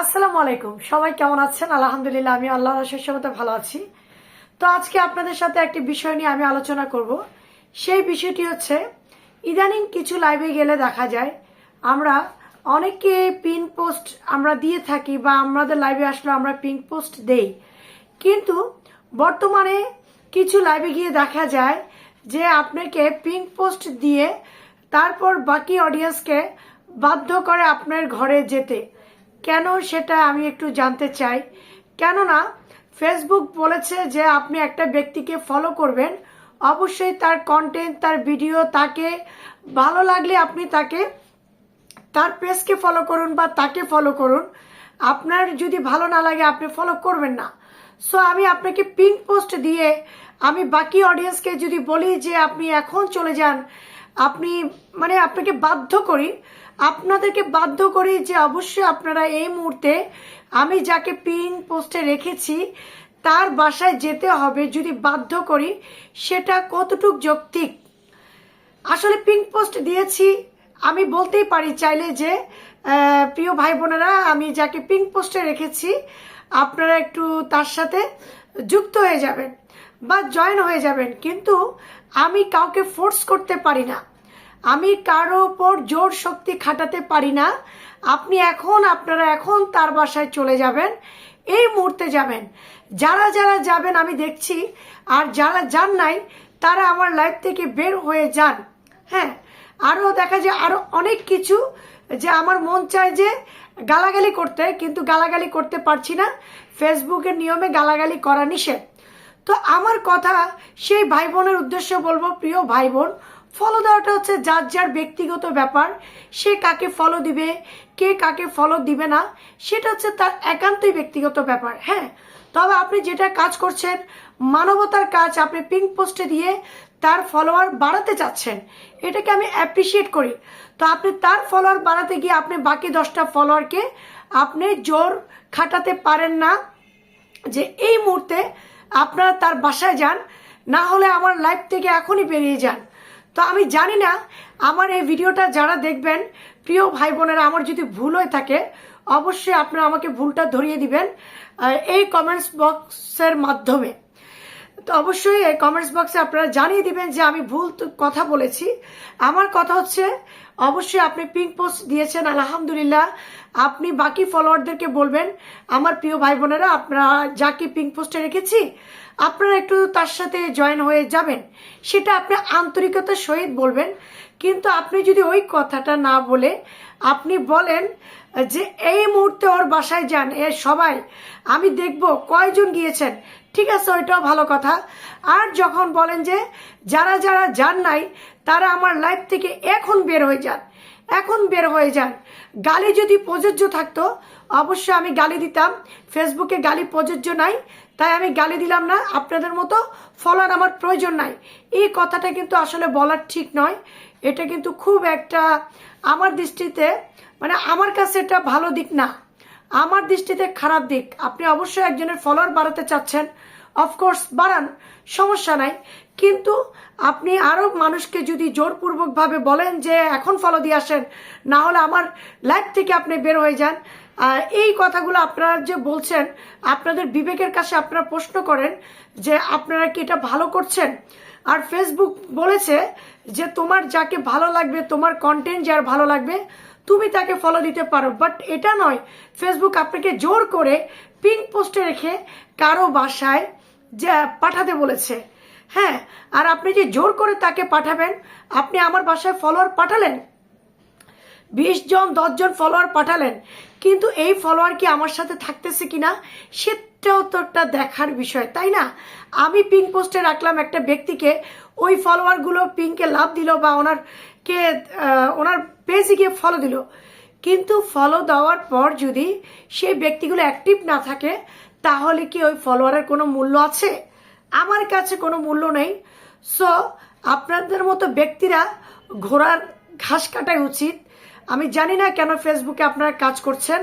আসসালামু আলাইকুম। সবাই কেমন আছেন? আলহামদুলিল্লাহ, আমি আল্লাহর আশীর্বাদে সাথে ভালো আছি। তো আজকে আপনাদের সাথে একটি বিষয় নিয়ে আমি আলোচনা করব। সেই বিষয়টি হচ্ছে, ইদানিং কিছু লাইভে গেলে দেখা যায় আমরা অনেকে পিন পোস্ট আমরা দিয়ে থাকি, বা আমাদের লাইভে আসলে আমরা পিন পোস্ট দেই, কিন্তু বর্তমানে কিছু লাইভে গিয়ে দেখা যায় যে আপনাকে পিন পোস্ট দিয়ে তারপর বাকি অডিয়েন্সকে বাধ্য করে আপনার ঘরে যেতে। কেন, সেটা আমি একটু জানতে চাই। কেননা ফেসবুক বলেছে যে আপনি একটা ব্যক্তিকে ফলো করবেন, অবশ্যই তার কন্টেন্ট, তার ভিডিও, তাকে ভালো লাগলে আপনি তার পেজকে ফলো করুন বা তাকে ফলো করুন। আপনার যদি ভালো না লাগে আপনি ফলো করবেন না। সো আমি আপনাকে পিন পোস্ট দিয়ে আমি বাকি অডিয়েন্সকে যদি বলি যে আপনি এখন চলে যান, আপনি আপনাকে বাধ্য করি, আপনাদেরকে বাধ্য করি যে অবশ্যই আপনারা এই মুহূর্তে আমি যাকে পিন পোস্টে রেখেছি তার বাসায় যেতে হবে। যদি বাধ্য করি, সেটা কতটুক যৌক্তিক? আসলে পিঙ্ক পোস্ট দিয়েছি, আমি বলতেই পারি চাইলে যে প্রিয় ভাই বোনেরা, আমি যাকে পিঙ্ক পোস্টে রেখেছি আপনারা একটু তার সাথে যুক্ত হয়ে যাবেন বা জয়েন হয়ে যাবেন। কিন্তু আমি কাউকে ফোর্স করতে পারি না, আমি কারো ওপর জোর শক্তি খাটাতে পারি না। আপনারা এখন তার বাসায় চলে যাবেন, এই মুহূর্তে যাবেন। যারা যারা যাবেন আমি দেখছি, আর যারা যান নাই তারা আমার লাইফ থেকে বের হয়ে যান। হ্যাঁ, আরও দেখা যায় আরও অনেক কিছু, যে আমার মন চায় যে গালাগালি করতে, কিন্তু গালাগালি করতে পারছি না, ফেসবুকের নিয়মে গালাগালি করা নিষেধ। তো আমার কথা সেই ভাই বোনের উদ্দেশ্যে বলবো, প্রিয় ভাই বোন, ফলো দেওয়াটা হচ্ছে যার যার ব্যক্তিগত ব্যাপার। সে কাকে ফলো দিবে, কে কাকে ফলো দিবে না, সেটা হচ্ছে তার একান্তই ব্যক্তিগত ব্যাপার। হ্যাঁ, তবে আপনি যেটা কাজ করছেন মানবতার কাজ, আপনি পিঙ্ক পোস্টে দিয়ে তার ফলোয়ার বাড়াতে চাচ্ছেন, এটাকে আমি অ্যাপ্রিসিয়েট করি। তো আপনি তার ফলোয়ার বাড়াতে গিয়ে আপনি বাকি 10টা ফলোয়ারকে আপনি জোর খাটাতে পারেন না যে এই মুহূর্তে আপনারা তার বাসায় যান, না হলে আমার লাইফ থেকে এখনই বেরিয়ে যান। তো আমি জানি না আমার এই ভিডিওটা যারা দেখবেন, প্রিয় ভাই বোনেরা, আমার যদি ভুল হয়ে থাকে অবশ্যই আপনারা আমাকে ভুলটা ধরিয়ে দিবেন এই কমেন্টস বক্সের মাধ্যমে। তো অবশ্যই এই কমেন্টস বক্সে আপনারা জানিয়ে দিবেন যে আমি ভুল কথা বলেছি। আমার কথা হচ্ছে, অবশ্যই আপনি পিঙ্ক পোস্ট দিয়েছেন, আলহামদুলিল্লাহ। আপনি বাকি ফলোয়ারদেরকে বলবেন, আমার প্রিয় ভাই বোনেরা, আপনারা যাকে পিঙ্ক পোস্টে রেখেছি আপনারা একটু তার সাথে জয়েন হয়ে যাবেন। সেটা আপনি আন্তরিকতার সহিত বলবেন। কিন্তু আপনি যদি ওই কথাটা না বলে আপনি বলেন যে এই মুহূর্তে ওর বাসায় যান, এ সবাই আমি দেখব কয়জন গিয়েছেন, ঠিক আছে, ওইটাও ভালো কথা। আর যখন বলেন যে যারা যারা যান নাই তারা আমার লাইফ থেকে এখন বের হয়ে যান, এখন বের হয়ে যান। গালি যদি প্রযোজ্য থাকতো অবশ্যই আমি গালি দিতাম, ফেসবুকে গালি প্রযোজ্য নাই, তাই আমি গালি দিলাম না। আপনাদের মতো ফলোয়ার আমার প্রয়োজন নাই, এই কথাটা কিন্তু আসলে বলার ঠিক নয়। এটা কিন্তু খুব একটা আমার দৃষ্টিতে, আমার কাছে এটা ভালো দিক না, আমার দৃষ্টিতে খারাপ দিক। আপনি অবশ্যই একজনের ফলোয়ার বাড়াতে চাচ্ছেন, অফকোর্স বাড়ান, সমস্যা নাই। কিন্তু আপনি আরও মানুষকে যদি জোরপূর্বকভাবে বলেন যে এখন ফলো দিয়ে আসেন, না হলে আমার লাইফ থেকে আপনি বের হয়ে যান, এই কথাগুলো আপনারা যে বলছেন, আপনাদের বিবেকের কাছে আপনারা প্রশ্ন করেন যে আপনারা কি এটা ভালো করছেন? আর ফেসবুক বলেছে যে তোমার যাকে ভালো লাগবে, তোমার কন্টেন্ট যার ভালো লাগবে তুমি তাকে ফলো দিতে পারো, বাট এটা নয় ফেসবুক আপনাকে জোর করে পিঙ্ক পোস্টে রেখে কারো বাসায় যা পাঠাতে বলেছে। হ্যাঁ, আর আপনি যে জোর করে তাকে পাঠাবেন, আপনি আমার বাসায় ফলোয়ার পাঠালেন, 20 জন 10 জন ফলোয়ার পাঠালেন, কিন্তু এই ফলোয়ার কি আমার সাথে থাকতেছে কিনা সেটাও তো একটা দেখার বিষয়, তাই না? আমি পিঙ্ক পোস্টে রাখলাম একটা ব্যক্তিকে, ওই ফলোয়ারগুলো পিঙ্কে লাভ দিল বা ওনার পেজে গিয়ে ফলো দিল, কিন্তু ফলো দেওয়ার পর যদি সেই ব্যক্তিগুলো অ্যাক্টিভ না থাকে তাহলে কি ওই ফলোয়ারের কোনো মূল্য আছে? আমার কাছে কোনো মূল্য নেই। সো আপনাদের মতো ব্যক্তিরা ঘোড়ার ঘাস কাটাই উচিত। আমি জানি না কেন ফেসবুকে আপনারা কাজ করছেন,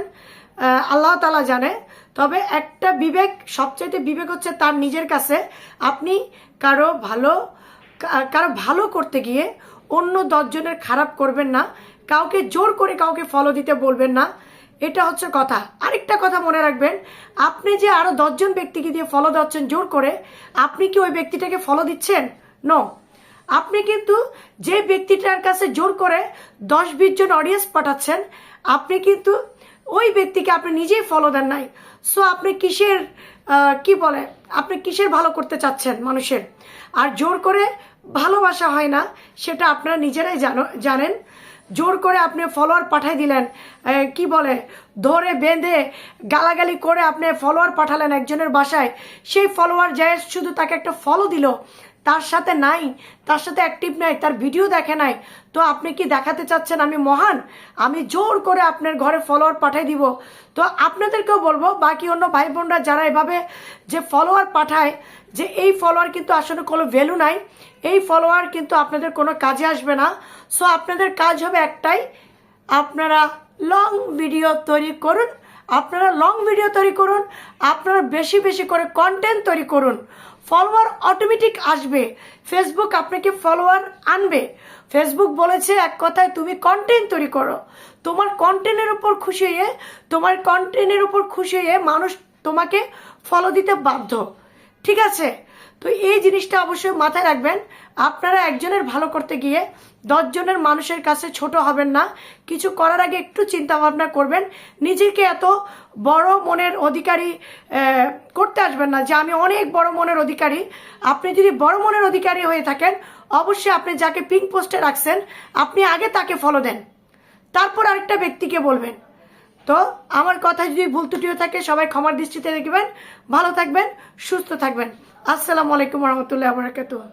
আল্লাহ তাআলা জানে। তবে একটা বিবেক, সবচাইতে বিবেক হচ্ছে তার নিজের কাছে। আপনি কারো ভালো করতে গিয়ে অন্য 10 জনের খারাপ করবেন না, কাউকে জোর করে কাউকে ফলো দিতে বলবেন না। এটা হচ্ছে কথা। আরেকটা কথা মনে রাখবেন, আপনি যে আরো 10 জন ব্যক্তিকে দিয়ে ফলো দিচ্ছেন জোর করে, আপনি কি ওই ব্যক্তিটাকে ফলো দিচ্ছেন? নো। আপনি কিন্তু যে ব্যক্তিটার কাছে জোর করে 10-20 জন অডিয়েন্স পাঠাচ্ছেন, আপনি কিন্তু ওই ব্যক্তিকে আপনি নিজেই ফলো দেন নাই। সো আপনি কিসের কি বলে, আপনি কিসের ভালো করতে চাচ্ছেন মানুষের? আর জোর করে ভালোবাসা হয় না, সেটা আপনারা নিজেরাই জানেন। জোর করে আপনি ফলোয়ার পাঠাই দিলেন, কি বলে, ধরে বেঁধে গালাগালি করে আপনি ফলোয়ার পাঠালেন একজনের বাসায়, সেই ফলোয়ার যায় শুধু তাকে একটা ফলো দিল, তার সাথে নাই, তার সাথে অ্যাক্টিভ নাই, তার ভিডিও দেখে নাই। তো আপনি কি দেখাতে চাচ্ছেন আমি মহান? আমি জোর করে আপনার ঘরে ফলোয়ার পাঠাই দিব? তো আপনাদেরকেও বলবো, বাকি অন্য ভাই বোনরা যারা এভাবে যে ফলোয়ার পাঠায়, যে এই ফলোয়ার কিন্তু আসলে কোনো ভ্যালু নাই, এই ফলোয়ার কিন্তু আপনাদের কোনো কাজে আসবে না। সো আপনাদের কাজ হবে একটাই, আপনারা লং ভিডিও তৈরি করুন, আপনারা বেশি বেশি করে কন্টেন্ট তৈরি করুন। ফলোয়ার অটোমেটিক আসবে, ফেসবুক আপনাকে ফলোয়ার আনবে। ফেসবুক বলেছে এক কথায়, তুমি কন্টেন্ট তৈরি করো, তোমার কন্টেন্টের উপর খুশি হয়ে মানুষ তোমাকে ফলো দিতে বাধ্য। ঠিক আছে? তো এই জিনিসটা অবশ্যই মাথায় রাখবেন। আপনারা একজনের ভালো করতে গিয়ে 10 জনের মানুষের কাছে ছোট হবেন না। কিছু করার আগে একটু চিন্তা ভাবনা করবেন। নিজেকে এত বড় মনের অধিকারী করতে আসবেন না যে আমি অনেক বড় মনের অধিকারী। আপনি যদি বড় মনের অধিকারী হয়ে থাকেন, অবশ্যই আপনি যাকে পিঙ্ক পোস্টে রাখছেন, আপনি আগে তাকে ফলো দেন, তারপর আরেকটা ব্যক্তিকে বলবেন। তো আমার কথা যদি ভুল ত্রুটিও থাকে, সবাই ক্ষমার দৃষ্টিতে দেখবেন। ভালো থাকবেন, সুস্থ থাকবেন। আসসালামু আলাইকুম রহমতুল্লাহ বারাকাতুহু।